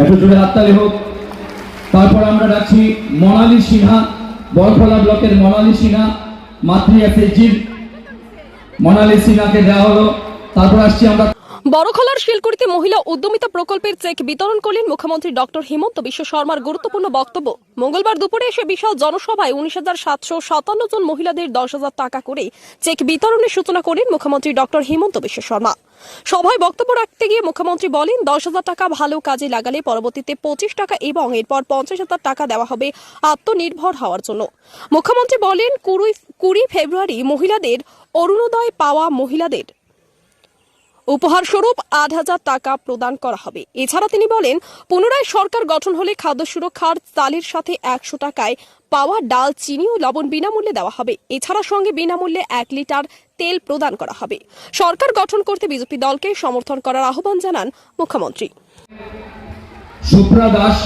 একটু জোরে হাততালি হোক। তারপর আমরা ডাকছি মনালী সিনহা, বরখলা ব্লকের মনালী সিনহা, মাতৃ এসএইচজির মনালী সিনহাকে দেওয়া হলো। তারপর আসছি আমরা বড়খলার শিলকুড়িতে মহিলা উদ্যমিতা প্রকল্পের চেক বিতরণ করলেন মুখ্যমন্ত্রী ডক্টর হিমন্ত বিশ্ব শর্মার গুরুত্বপূর্ণ বক্তব্য। মঙ্গলবার দুপুরে এসে বিশাল জনসভায় 19,757 জন মহিলাদের 10,000 টাকা করে চেক বিতরণের সূচনা করেন মুখ্যমন্ত্রী ডক্টর হিমন্ত বিশ্ব শর্মা। সভায় বক্তব্য রাখতে গিয়ে মুখ্যমন্ত্রী বলেন, 10,000 টাকা ভালো কাজে লাগালে পরবর্তীতে 25 টাকা এবং এরপর 50,000 টাকা দেওয়া হবে আত্মনির্ভর হওয়ার জন্য। মুখ্যমন্ত্রী বলেন, 20 ফেব্রুয়ারি মহিলাদের অরুণোদয় পাওয়া মহিলাদের উপহার স্বরূপ 8,000 টাকা প্রদান করা হবে। এছাড়া তিনি বলেন, পুনরায় সরকার গঠন হলে খাদ্য সুরক্ষার চালের সাথে 100 টাকায় পাওয়া ডাল, চিনি ও লবণ বিনামূল্যে দেওয়া হবে। এছাড়া সঙ্গে বিনামূল্যে 1 লিটার তেল প্রদান করা হবে। সরকার গঠন করতে বিজেপি দলকে সমর্থন করার আহ্বান জানান মুখ্যমন্ত্রী। সুপ্রা দাস,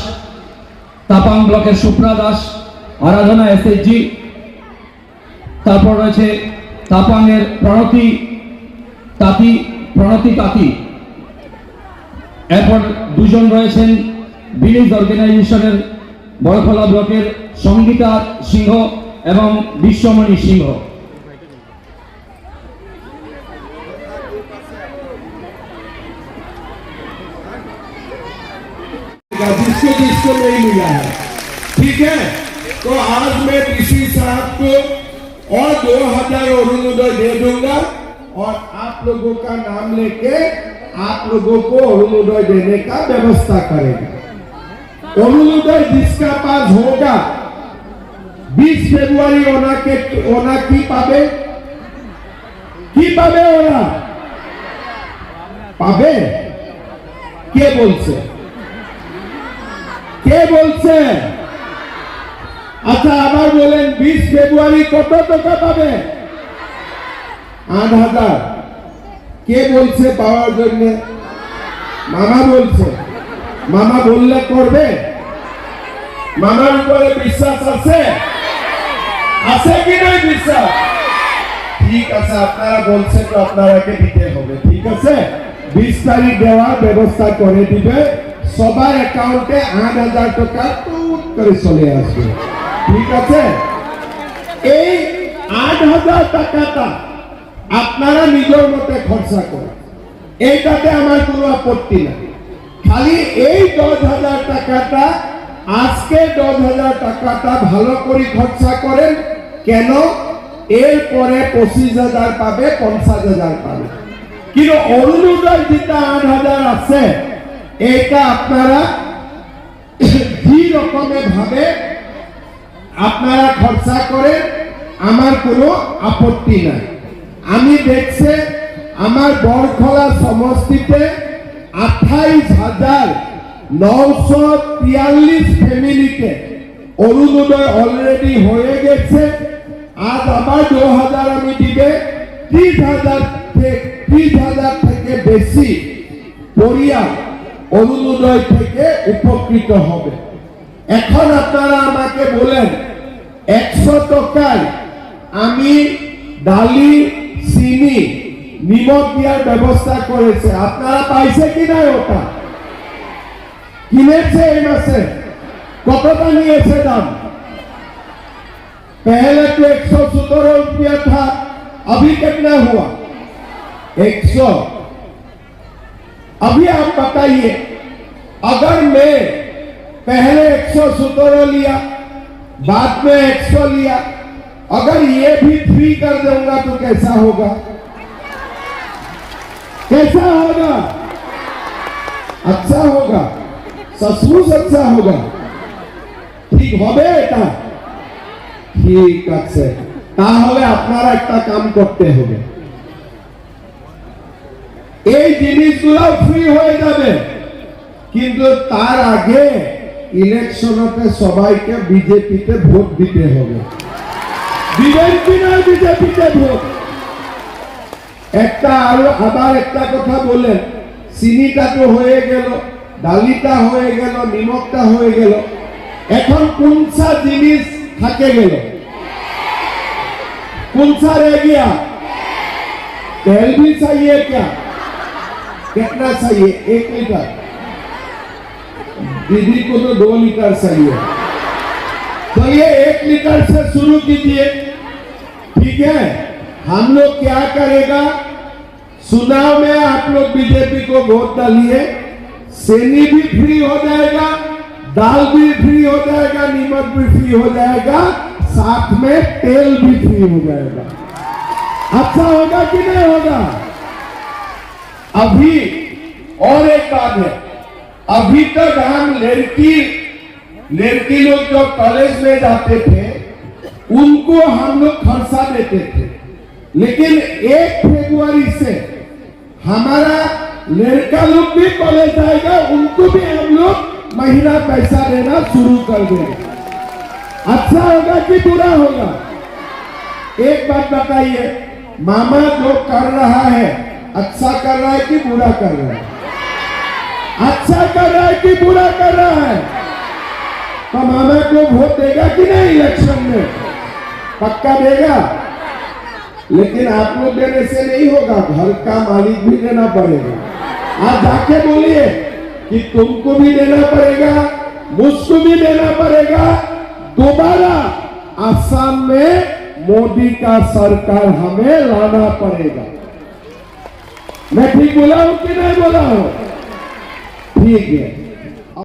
তাপাং ব্লকের সুপ্রা দাস, আরাধনা এসএইচজি। তারপর রয়েছে তাপাং এর প্রণতি তাঁতি। এরপর দুজন রয়েছেন ভিলেজ অর্গানাইজেশনের বরখলা ব্লকের সঙ্গীতা সিংহ এবং বিশ্বমণি সিংহ। जिसको नहीं मिला है, ठीक है। तो आज मैं डीसी साहब को और 2,000 अरुणोदय दे दूंगा और आप लोगों का नाम लेके आप लोगों को अरुणोदय देने का व्यवस्था करेगा। अरुणोदय जिसका पास होगा 20 ফেব্রুয়ারি ওনা কি পাবে ওরা পাবে? কে বলছে? আচ্ছা আবার বলেন, 20 ফেব্রুয়ারি কত টাকা পাবে? 8,000। কে বলছে পাওয়ার জন্য? মামা বলছে। মামা বললে করবে? মামার উপরে বিশ্বাস আছে কি নয় বিশ্বাস? ঠিক আছে, আপনারা বলছেন তো আপনারাকে দিতে হবে, ঠিক আছে। 20 তারিখ দেওয়ার ব্যবস্থা করে দিবে। সবার অ্যাকাউন্টে 8,000 টাকা টুক করে চলে আসবে, ঠিক আছে। এই 8,000 টাকাটা আপনারা নিজের মতে খরচা করেন, এইটাতে আমার কোনো আপত্তি নাই। খালি এই 10,000 টাকাটা, আজকে 10,000 টাকাটা ভালো করে খরচা করেন। কেন? এরপরে 25,000 পাবে, 50,000 পাবে। কিন্তু অরুণোদয় যেটা 8,000 আছে, এটা আপনারা কি রকমের ভাবে আপনারা খরচা করেন, আমার কোনো আপত্তি নাই। আমি দেখছি আমার বরখলা সমষ্টিতে 28,943 ফ্যামিলিতে অরুণোদয় অলরেডি হয়ে গেছে। আজ আবার 2,000 আমি দিবে। 30,000 থেকে বেশি পরিবার অরুণোদয় থেকে উপকৃত হবে। এখন আপনারা আমাকে বলেন, 100 টাকায় আমি ডালি, চিনি, নিমক দেওয়ার ব্যবস্থা করেছে। আপনারা পাইছে কি না? ওটা কিনেছে এই মাসে? কতটা নিয়েছে দাম? पहले तो 117 रुपया था, अभी कितना हुआ? 100। अभी आप बताइए, अगर मैं पहले 117 लिया, बाद में 100 लिया, अगर ये भी फ्री कर दूंगा तो कैसा होगा? अच्छा होगा, सचमुच अच्छा होगा। ঠিক হবে এটা? ঠিক আছে, তাহলে আপনারা একটা কাম করতে হবে, এই জিনিসগুলো ফ্রি হয়ে যাবে, কিন্তু তার আগে ইলেকশনতে সবাইকে বিজেপিতে ভোট দিতে হবে। দিবেন কিনা বিজেপিতে ভোট? একটা আবার একটা কথা বলেন, চিনিটা তো হয়ে গেল, ডালিটা হয়ে গেল, নিমকটা হয়ে গেল, এখন কোনসা জিনিস থাকে গেল? কোনসা रह गया? तेल भी चाहिए क्या? कितना चाहिए? 1 लीटर। दीदी को तो 2 लीटर चाहिए, तो ये 1 लीटर से शुरू कीजिए, ठीक है। हम लोग क्या करेगा, चुनाव में आप लोग बीजेपी को वोट डालिए, चीनी भी फ्री हो जाएगा, दाल भी फ्री हो जाएगा, नमक भी फ्री हो जाएगा, साथ में तेल भी फ्री हो जाएगा। अच्छा होगा कि नहीं होगा? अभी और एक बात है, अभी तक हम लड़की लोग जो कॉलेज में जाते थे उनको हम लोग खर्चा देते थे, लेकिन 1 फरवरी से हमारा लड़का लोग भी कॉलेज आएगा, उनको भी हम लोग महीना पैसा देना शुरू कर देंगे। अच्छा होगा कि बुरा होगा? एक बात बताइए, मामा जो कर रहा है अच्छा कर रहा है कि बुरा कर रहा है? अच्छा कर रहा है कि बुरा कर रहा है? तो मामा को वोट देगा कि नहीं इलेक्शन में? पक्का देगा। लेकिन आप लोग देने से नहीं होगा, घर का मालिक भी देना पड़ेगा। आप जाके बोलिए कि तुमको भी देना पड़ेगा, मुझको भी देना पड़ेगा, दोबारा असम में मोदी का सरकार हमें लाना पड़ेगा। मैं ठीक बोला हूं कि नहीं बोला हूं? ठीक है।